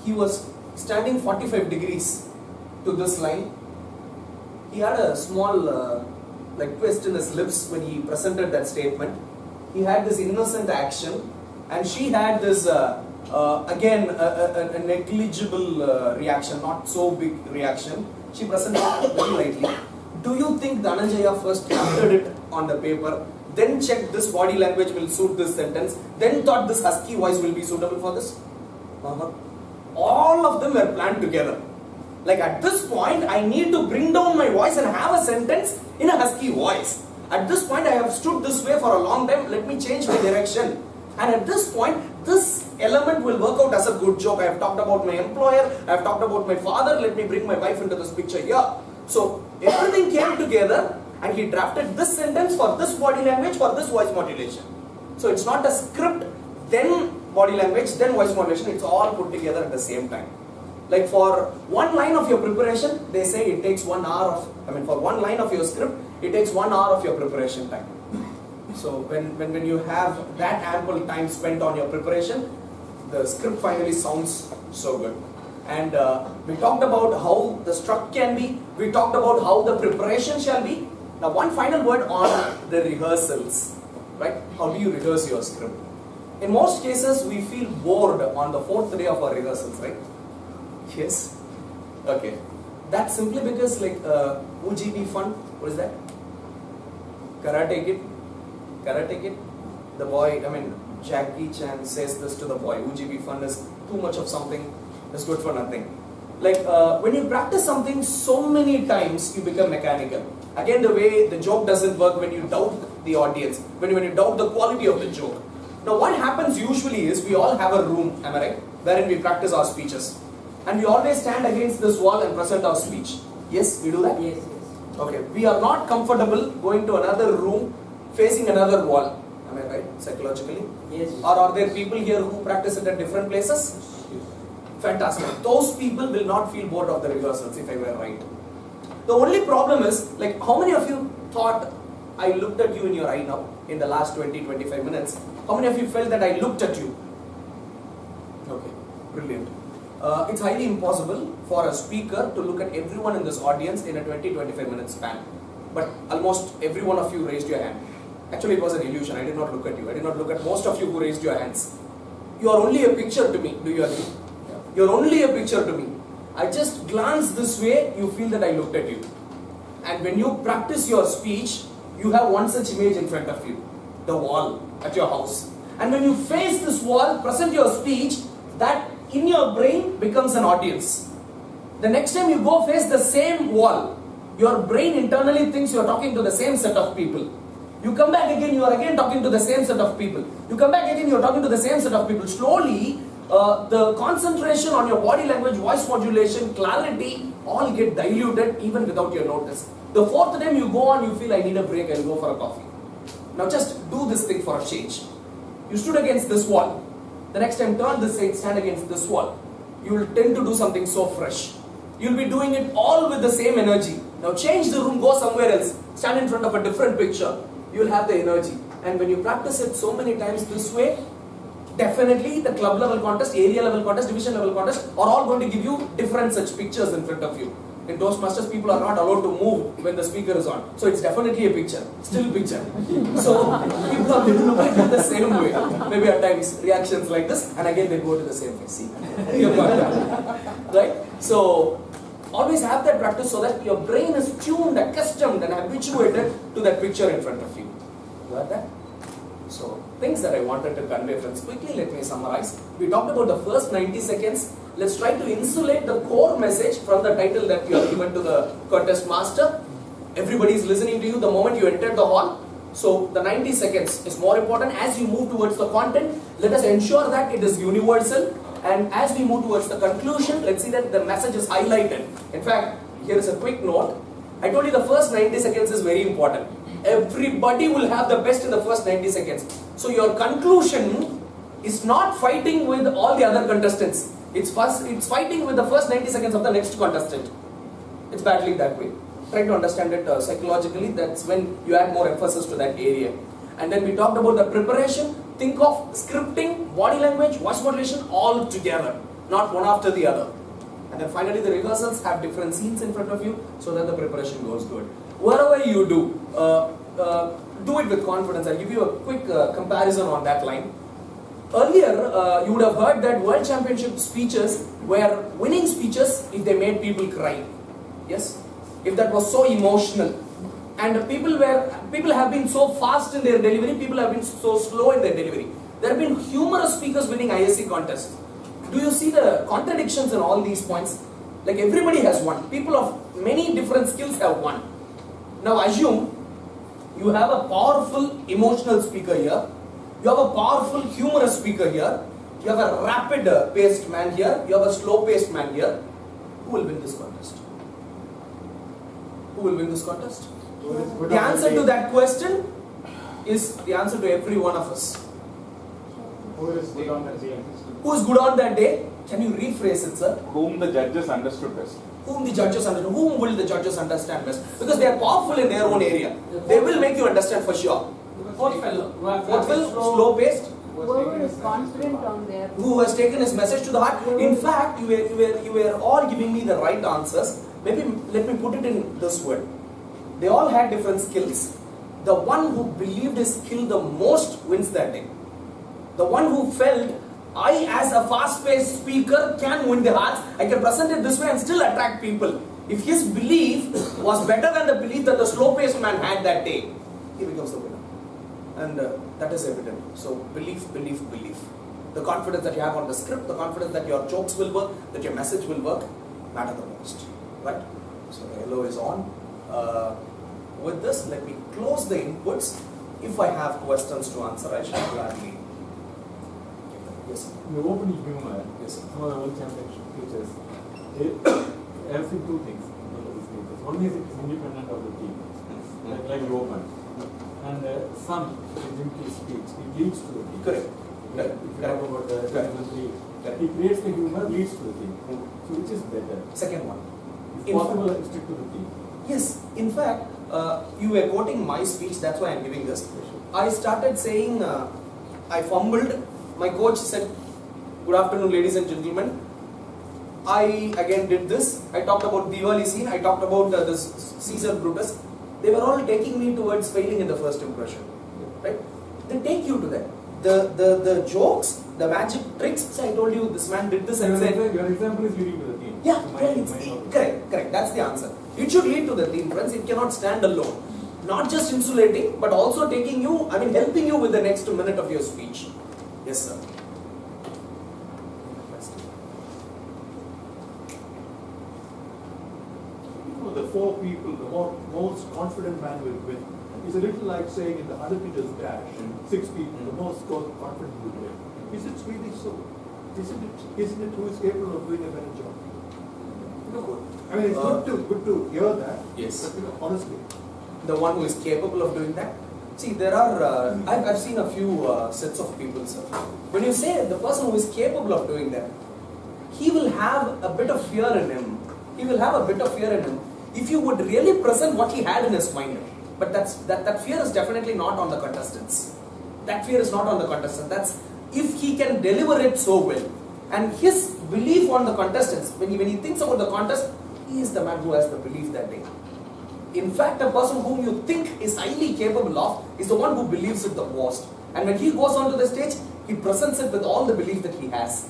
he was standing 45 degrees to this line. He had a small like twist in his lips when he presented that statement. He had this innocent action, and she had this again a negligible reaction, not so big reaction. She presented it very lightly. Do you think Dhananjaya first captured it on the paper, then checked this body language will suit this sentence, then thought this husky voice will be suitable for this? All of them were planned together. Like, at this point, I need to bring down my voice and have a sentence in a husky voice. At this point, I have stood this way for a long time, let me change my direction. And at this point, this element will work out as a good joke. I have talked about my employer, I have talked about my father, let me bring my wife into this picture here. So, everything came together and he drafted this sentence for this body language, for this voice modulation. So, it's not a script, then body language, then voice modulation, it's all put together at the same time. Like, for one line of your preparation, they say it takes 1 hour of, for one line of your script, it takes 1 hour of your preparation time. So when you have that ample time spent on your preparation, the script finally sounds so good. And we talked about how the struct can be, we talked about how the preparation shall be. Now one final word on the rehearsals, right? How do you rehearse your script? In most cases, we feel bored on the 4th day of our rehearsals, right? Yes. Okay. That's simply because, like, UGB fun, what is that? Karate Kid. Karate Kid. The boy, Jackie Chan says this to the boy. UGB fun is too much of something, is good for nothing. Like, when you practice something so many times, you become mechanical. Again, the way the joke doesn't work when you doubt the audience, when you doubt the quality of the joke. Now, what happens usually is we all have a room, am I right, wherein we practice our speeches. And we always stand against this wall and present our speech. Yes, we do that? Yes. Okay, we are not comfortable going to another room facing another wall. Am I right, psychologically? Yes. Or are there people here who practice it at different places? Fantastic. Those people will not feel bored of the rehearsals, if I were right. The only problem is, like, how many of you thought I looked at you in your eye now in the last 20-25 minutes? How many of you felt that I looked at you? Okay, brilliant. It's highly impossible for a speaker to look at everyone in this audience in a 20-25 minute span. But almost every one of you raised your hand. Actually, it was an illusion. I did not look at you. I did not look at most of you who raised your hands. You are only a picture to me. Do you agree? Yeah. You are only a picture to me. I just glance this way, you feel that I looked at you. And when you practice your speech, you have one such image in front of you. The wall at your house. And when you face this wall, present your speech, that in your brain becomes an audience. The next time you go face the same wall, your brain internally thinks you are talking to the same set of people. You come back again, you are again talking to the same set of people. You come back again, you are talking to the same set of people. Slowly, the concentration on your body language, voice modulation, clarity, all get diluted even without your notice. The 4th time you go on, you feel I need a break, I'll go for a coffee. Now just do this thing for a change. You stood against this wall. The next time turn this side, stand against this wall. You will tend to do something so fresh. You will be doing it all with the same energy. Now change the room, go somewhere else. Stand in front of a different picture. You will have the energy. And when you practice it so many times this way, definitely the club level contest, area level contest, division level contest are all going to give you different such pictures in front of you. In Toastmasters, people are not allowed to move when the speaker is on. So it's definitely a picture, still picture. So people are going to look at it the same way. Maybe at times reactions like this, and again they go to the same face. See, you've got that. Right? So always have that practice so that your brain is tuned, accustomed and habituated to that picture in front of you. You got that? So things that I wanted to convey, friends, quickly let me summarize. We talked about the first 90 seconds. Let's try to insulate the core message from the title that you have given to the contest master. Everybody is listening to you the moment you enter the hall. So the 90 seconds is more important. As you move towards the content, let us ensure that it is universal. And as we move towards the conclusion, let's see that the message is highlighted. In fact, here is a quick note. I told you the first 90 seconds is very important. Everybody will have the best in the first 90 seconds. So your conclusion is not fighting with all the other contestants. It's fighting with the first 90 seconds of the next contestant. It's battling that way. Try to understand it psychologically. That's when you add more emphasis to that area. And then we talked about the preparation. Think of scripting, body language, voice modulation all together. not one after the other. And then finally the rehearsals have different scenes in front of you so that the preparation goes good. Whatever you do, do it with confidence. I'll give you a quick comparison on that line. Earlier, you would have heard that World Championship speeches were winning speeches if they made people cry. Yes? If that was so emotional. And people have been so fast in their delivery, people have been so slow in their delivery. There have been humorous speakers winning ISC contests. Do you see the contradictions in all these points? Like everybody has won. People of many different skills have won. Now assume you have a powerful emotional speaker here. You have a powerful humorous speaker here. You have a rapid paced man here. You have a slow paced man here. Who will win this contest? Who will win this contest? The answer to that question is the answer to every one of us. Who is good on that day? Who is good on that day? Can you rephrase it, sir? Whom the judges understood best. Whom the judges understand. Whom will the judges understand best? Because they are powerful in their own area. They will make you understand for sure. Fourth fellow. Fourth fellow, slow paced. Whoever is confident on their... Who has taken his message to the heart. In fact, you were all giving me the right answers. Maybe let me put it in this word. They all had different skills. The one who believed his skill the most wins that day. The one who felt, I as a fast-paced speaker can win the hearts, I can present it this way and still attract people. If his belief was better than the belief that the slow-paced man had that day, he becomes the winner. And that is evident. So belief, belief, belief. The confidence that you have on the script, the confidence that your jokes will work, that your message will work, matter the most. Right? So the yellow is on. With this, let me close the inputs. If I have questions to answer, I shall gladly. Yes, sir. In the opening humor, Yes, sir. some of the World Championship features, I have seen two things. One is it is independent of the team, like you open. And some, in his speech, it leads to the team. Correct. If you talk about the documentary, he creates the humor, leads to the team. So which is better? Second one. If possible, stick to the team. Yes, in fact, you were quoting my speech, that's why I'm giving this. I started saying, I fumbled. My coach said, good afternoon, ladies and gentlemen. I again did this. I talked about the early scene. I talked about this Caesar Brutus. They were all taking me towards failing in the first impression. Right? They take you to that. The jokes, the magic tricks. So I told you this man did this and said. Your example is leading to the team. Yeah, correct. That's the answer. It should lead to the team, friends. It cannot stand alone. Not just insulating, but also taking you, helping you with the next minute of your speech. Yes, sir. The four people, the most confident man will win. It's a little like saying in the 100 meters dash, 6 people, the most confident will win. Is it really so? Isn't it who is capable of doing a better job? No. I mean, it's good to hear that. Yes. But honestly, The one who is capable of doing that. See, there are, I've seen a few sets of people, sir. When you say the person who is capable of doing that, he will have a bit of fear in him. He will have a bit of fear in him if you would really present what he had in his mind. But that fear is definitely not on the contestants. That fear is not on the contestant. That's if he can deliver it so well. And his belief on the contestants, when he thinks about the contest, he is the man who has the belief that day. In fact, a person whom you think is highly capable of is the one who believes it the most. And when he goes onto the stage, he presents it with all the belief that he has.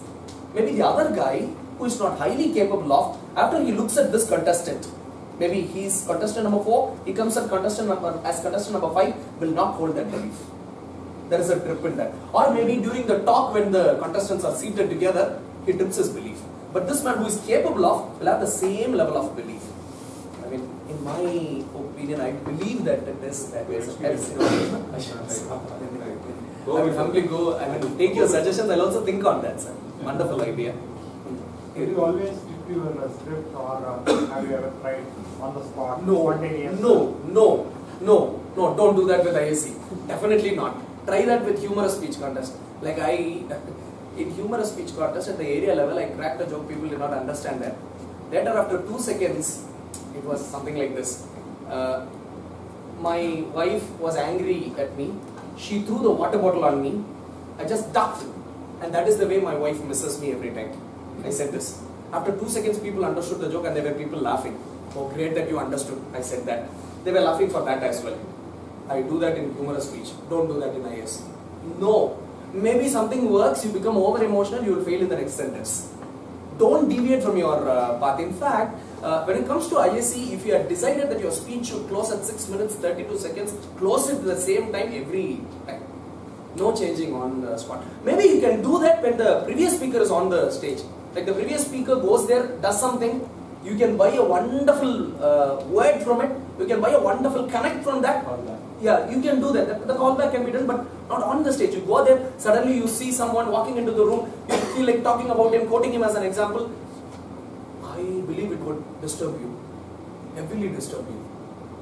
Maybe the other guy who is not highly capable of, after he looks at this contestant, maybe he's contestant number 4, he comes as contestant number 5, will not hold that belief. There is a trip in that. Or maybe during the talk when the contestants are seated together, he trips his belief. But this man who is capable of will have the same level of belief. I mean, in my opinion, I believe that it is that way. I will humbly go, take your suggestions, I'll also think on that, sir. Wonderful idea. Did you always stick to your script or have you ever tried on the spot? No, don't do that with ISC. Definitely not. Try that with humorous speech contest. Like in humorous speech contest at the area level, I cracked a joke, people did not understand that. Later, after 2 seconds, it was something like this. My wife was angry at me. She threw the water bottle on me. I just ducked. And that is the way my wife misses me every time. I said this. After 2 seconds, people understood the joke and there were people laughing. Oh, great that you understood. I said that. They were laughing for that as well. I do that in humorous speech. Don't do that in IS. No. Maybe something works, you become over emotional, you will fail in the next sentence. Don't deviate from your path. In fact, when it comes to ISC, if you have decided that your speech should close at 6 minutes 32 seconds, close it at the same time every time. No changing on the spot. Maybe you can do that when the previous speaker is on the stage. Like the previous speaker goes there, does something, you can buy a wonderful word from it, you can buy a wonderful connect from that. Yeah, you can do that. The callback can be done, but not on the stage. You go there, suddenly you see someone walking into the room, you feel like talking about him, quoting him as an example. I believe it would disturb you, heavily disturb you.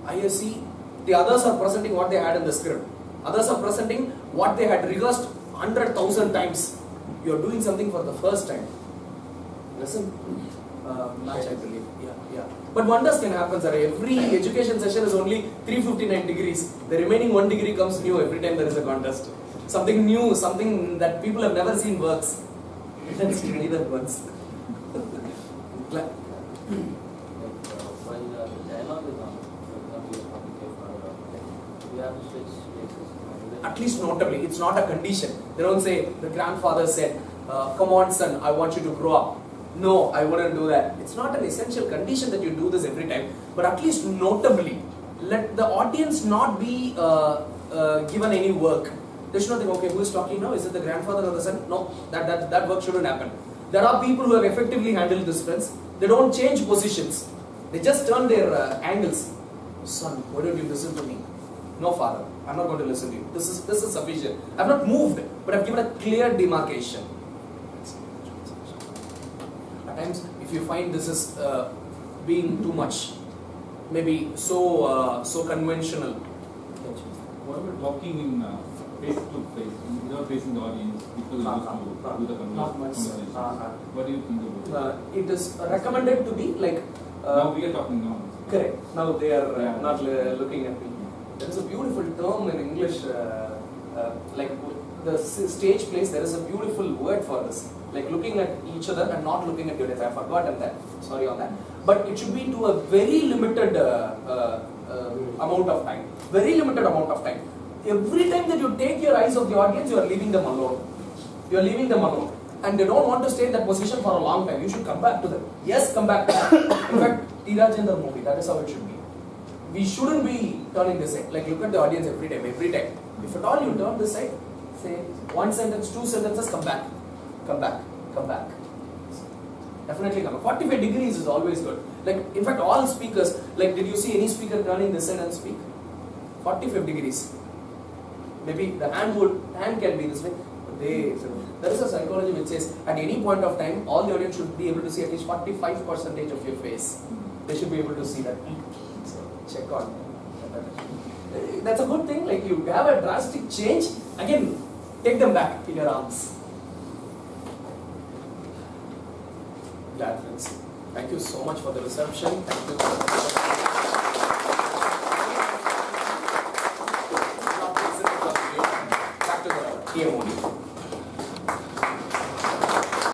ISC, the others are presenting what they had in the script. Others are presenting what they had rehearsed 100,000 times. You are doing something for the first time. Listen, match I believe. Yeah. But wonders can happen, sir. Every education session is only 359 degrees. The remaining 1 degree comes new every time there is a contest. Something new, something that people have never seen works. Let's try that once. While the dialogue is on, for example, we have to switch places. At least notably, it's not a condition. They don't say, the grandfather said, come on son, I want you to grow up. No, I wouldn't do that. It's not an essential condition that you do this every time, but at least notably, let the audience not be given any work. They should not think, okay, who is talking now? Is it the grandfather or the son? No, that work shouldn't happen. There are people who have effectively handled this, friends. They don't change positions. They just turn their angles. Son, why don't you listen to me? No, father, I'm not going to listen to you. This is sufficient. I've not moved, but I've given a clear demarcation. At times, if you find this is being too much, maybe so conventional. What about talking in face to face, without facing the audience? People used to do the conversation. What do you think about it? It is recommended to be like. Now we are talking now. Correct. Now they are not looking at me. There is a beautiful term in English, like the stage plays. There is a beautiful word for this, like looking at each other and not looking at your eyes. I've forgotten that. Sorry on that. But it should be to a very limited amount of time. Very limited amount of time. Every time that you take your eyes of the audience, you are leaving them alone. You are leaving them alone. And they don't want to stay in that position for a long time. You should come back to them. Yes, come back to them. In fact, T. Rajendra movie, that is how it should be. We shouldn't be turning this side. Like look at the audience every time. If at all you turn this side, say one sentence, 2 sentences, come back. Come back. Come back. Definitely come back. 45 degrees is always good. Like in fact, all speakers, like did you see any speaker turning this side and speak? 45 degrees. Maybe the hand can be this way. There is a psychology which says at any point of time, all the audience should be able to see at least 45% of your face. They should be able to see that. So check on. That's a good thing. Like you have a drastic change. Again, take them back in your arms. Glad friends. Thank you so much for the reception. Thank you.